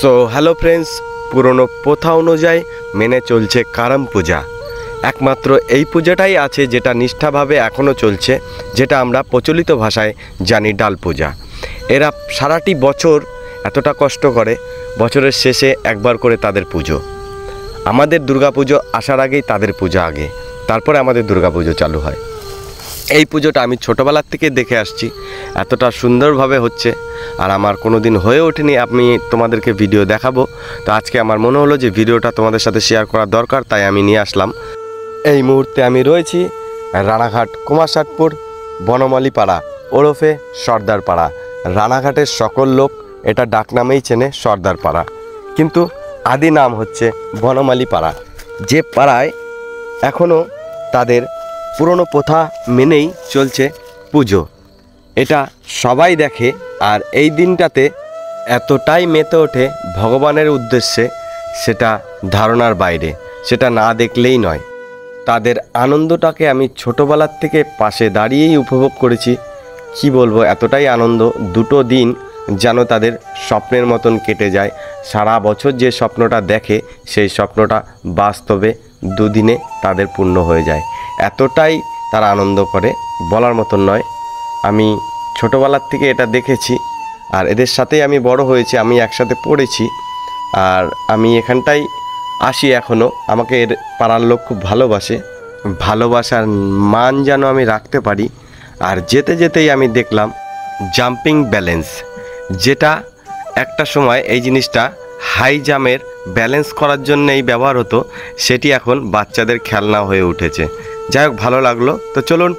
So hello friends, পুরনো প্রথা অনুযায়ী মেনে চলছে কারাম পূজা। একমাত্র এই পূজাটাই আছে যেটা নিষ্ঠাভাবে এখনও চলছে, যেটা আমরা প্রচলিত ভাষায় জানি ডাল পূজা। এরা সারাটি বছর এতটা কষ্ট করে, বছরের শেষে একবার করে তাদের পুজো। আমাদের দুর্গাপুজো আসার আগেই তাদের পূজা আগে, তারপরে আমাদের দুর্গাপুজো চালু হয়। এই পুজোটা আমি ছোটোবেলার থেকে দেখে আসছি, এতটা সুন্দরভাবে হচ্ছে, আর আমার কোনো দিন হয়ে ওঠেনি আমি তোমাদেরকে ভিডিও দেখাবো। তো আজকে আমার মনে হলো যে ভিডিওটা তোমাদের সাথে শেয়ার করা দরকার, তাই আমি নিয়ে আসলাম। এই মুহূর্তে আমি রয়েছি রানাঘাট কুমারষাটপুর বনমালীপাড়া ওরফে সর্দারপাড়া। রানাঘাটের সকল লোক এটা ডাকনামেই চেনে সর্দারপাড়া, কিন্তু আদি নাম হচ্ছে বনমালীপাড়া। যে পাড়ায় এখনও তাদের পুরনো প্রথা মেনেই চলছে পুজো। এটা সবাই দেখে, আর এই দিনটাতে এতটাই মেতে ওঠে ভগবানের উদ্দেশ্যে, সেটা ধারণার বাইরে, সেটা না দেখলেই নয়। তাদের আনন্দটাকে আমি ছোটোবেলার থেকে পাশে দাঁড়িয়েই উপভোগ করেছি। কি বলবো, এতটাই আনন্দ, দুটো দিন যেন তাদের স্বপ্নের মতন কেটে যায়। সারা বছর যে স্বপ্নটা দেখে সেই স্বপ্নটা বাস্তবে দুদিনে তাদের পূর্ণ হয়ে যায়। এতটাই তারা আনন্দ করে, বলার মতন নয়। আমি ছোটোবেলার থেকে এটা দেখেছি, আর এদের সাথেই আমি বড় হয়েছি, আমি একসাথে পড়েছি, আর আমি এখানটাই আসি এখনও। আমাকে এর পাড়ার লোক খুব ভালোবাসে, ভালোবাসার মান যেন আমি রাখতে পারি। আর যেতে যেতেই আমি দেখলাম জাম্পিং ব্যালেন্স, যেটা একটা সময় এই জিনিসটা হাই জাম্পের ব্যালেন্স করার জন্যই ব্যবহার হতো, সেটি এখন বাচ্চাদের খেলনা হয়ে উঠেছে। যাই হোক, ভালো লাগলো। তো চলুন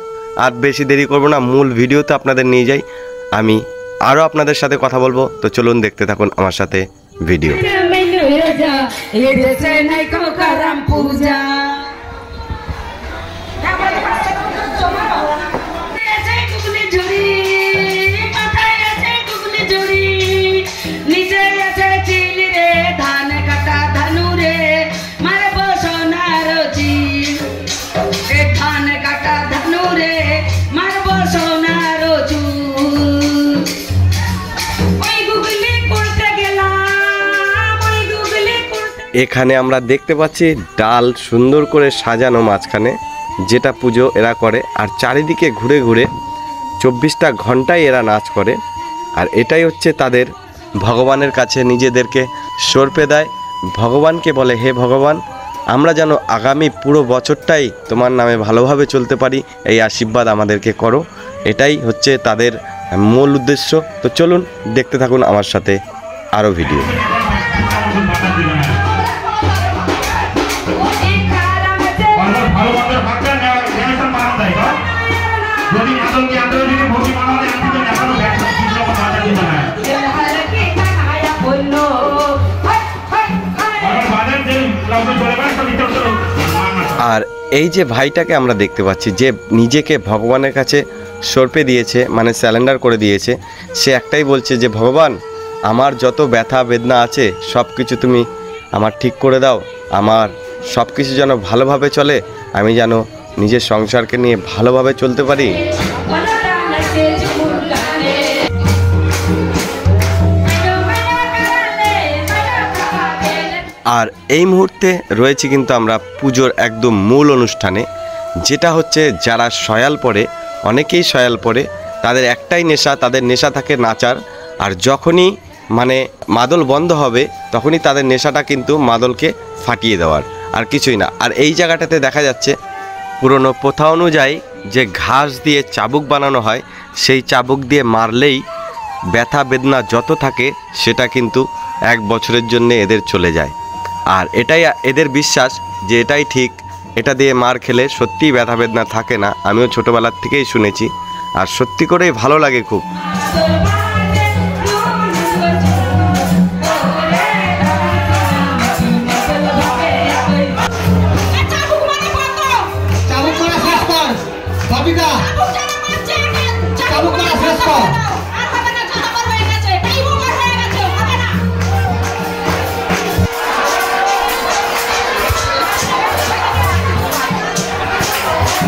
আর বেশি দেরি করব না, মূল ভিডিওতে আপনাদের নিয়ে যাই। আমি আরও আপনাদের সাথে কথা বলবো, তো চলুন দেখতে থাকুন আমার সাথে ভিডিও। এখানে আমরা দেখতে পাচ্ছি ডাল সুন্দর করে সাজানো মাঝখানে, যেটা পুজো এরা করে, আর চারিদিকে ঘুরে ঘুরে 24টা ঘন্টায় এরা নাচ করে। আর এটাই হচ্ছে তাদের ভগবানের কাছে নিজেদেরকে সঁপে দেয়। ভগবানকে বলে, হে ভগবান, আমরা যেন আগামী পুরো বছরটাই তোমার নামে ভালোভাবে চলতে পারি, এই আশীর্বাদ আমাদেরকে করো। এটাই হচ্ছে তাদের মূল উদ্দেশ্য। তো চলুন দেখতে থাকুন আমার সাথে আরও ভিডিও। আর এই যে ভাইটাকে আমরা দেখতে পাচ্ছি, যে নিজেকে ভগবানের কাছে সঁপে দিয়েছে, মানে স্যালেন্ডার করে দিয়েছে, সে একটাই বলছে যে ভগবান, আমার যত ব্যথা বেদনা আছে সব কিছু তুমি আমার ঠিক করে দাও, আমার সব কিছু যেন ভালোভাবে চলে, আমি যেন নিজের সংসারকে নিয়ে ভালোভাবে চলতে পারি। আর এই মুহূর্তে রয়েছে কিন্তু আমরা পুজোর একদম মূল অনুষ্ঠানে, যেটা হচ্ছে যারা সয়াল পড়ে, অনেকেই সয়াল পড়ে, তাদের একটাই নেশা, তাদের নেশা থাকে নাচার। আর যখনই মানে মাদল বন্ধ হবে, তখনই তাদের নেশাটা কিন্তু মাদলকে ফাটিয়ে দেওয়ার, আর কিছুই না। আর এই জায়গাটাতে দেখা যাচ্ছে পুরনো প্রথা অনুযায়ী যে ঘাস দিয়ে চাবুক বানানো হয়, সেই চাবুক দিয়ে মারলেই ব্যথা বেদনা যত থাকে সেটা কিন্তু 1 বছরের জন্য এদের চলে যায়। আর এটাই এদের বিশ্বাস যে এটাই ঠিক, এটা দিয়ে মার খেলে সত্যিই ব্যথা বেদনা থাকে না। আমিও ছোটোবেলার থেকেই শুনেছি, আর সত্যি করেই ভালো লাগে খুব।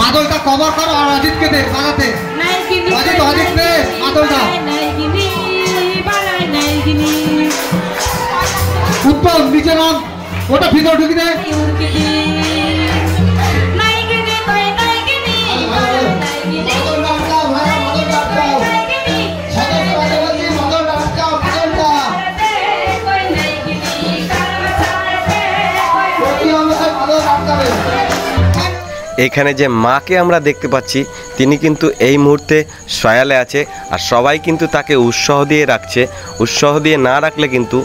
মাদলটা কভার করো আর অজিতকে দে বানাতে। অজিত দে মাদলটা। উৎপল নিচে নাম, ওটা ভিতরে ঢুকি দে। এখানে যে মাকে আমরা দেখতে পাচ্ছি তিনি কিন্তু এই মুহূর্তে শয়ালে আছে, আর সবাই কিন্তু তাকে উৎসাহ দিয়ে রাখছে। উৎসাহ দিয়ে না রাখলে কিন্তু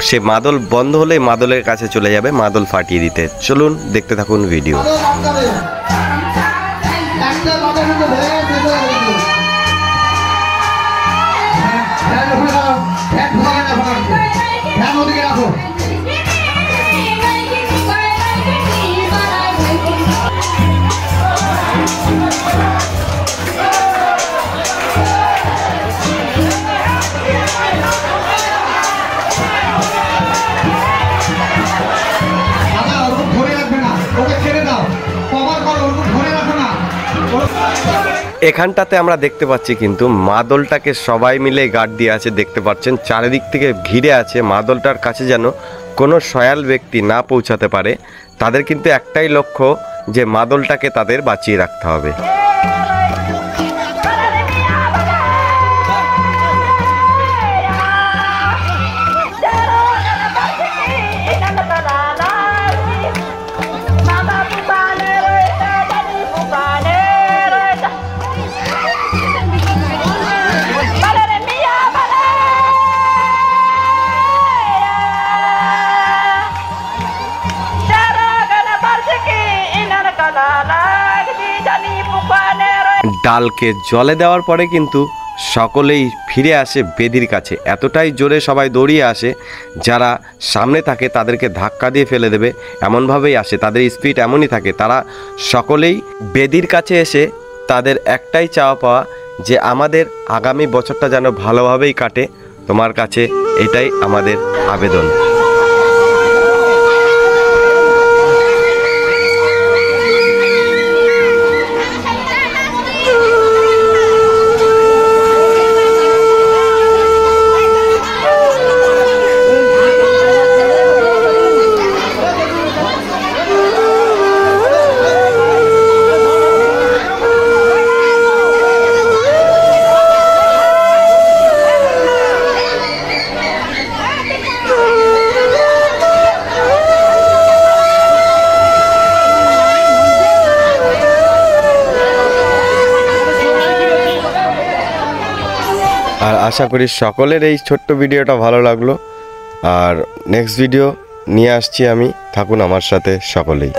সে মাদল বন্ধ হলে মাদলের কাছে চলে যাবে মাদল ফাটিয়ে দিতে। চলুন দেখতে থাকুন ভিডিও। এখানটাতে আমরা দেখতে পাচ্ছি কিন্তু মাদলটাকে সবাই মিলে গার্ড দিয়ে আছে, দেখতে পাচ্ছেন চারিদিক থেকে ঘিরে আছে। মাদলটার কাছে যেন কোনো শয়াল ব্যক্তি না পৌঁছাতে পারে। তাদের কিন্তু একটাই লক্ষ্য যে মাদলটাকে তাদের বাঁচিয়ে রাখতে হবে। ডালকে জলে দেওয়ার পরে কিন্তু সকলেই ফিরে আসে বেদির কাছে। এতটাই জোরে সবাই দৌড়িয়ে আসে, যারা সামনে থাকে তাদেরকে ধাক্কা দিয়ে ফেলে দেবে এমনভাবেই আসে। তাদের স্পিড এমনই থাকে। তারা সকলেই বেদির কাছে এসে তাদের একটাই চাওয়া পাওয়া যে আমাদের আগামী বছরটা যেন ভালোভাবেই কাটে। তোমার কাছে এটাই আমাদের আবেদন। আর আশা করি সকলের এই ছোট্ট ভিডিওটা ভালো লাগলো। আর নেক্সট ভিডিও নিয়ে আসছি আমি, থাকুন আমার সাথে সকলেই।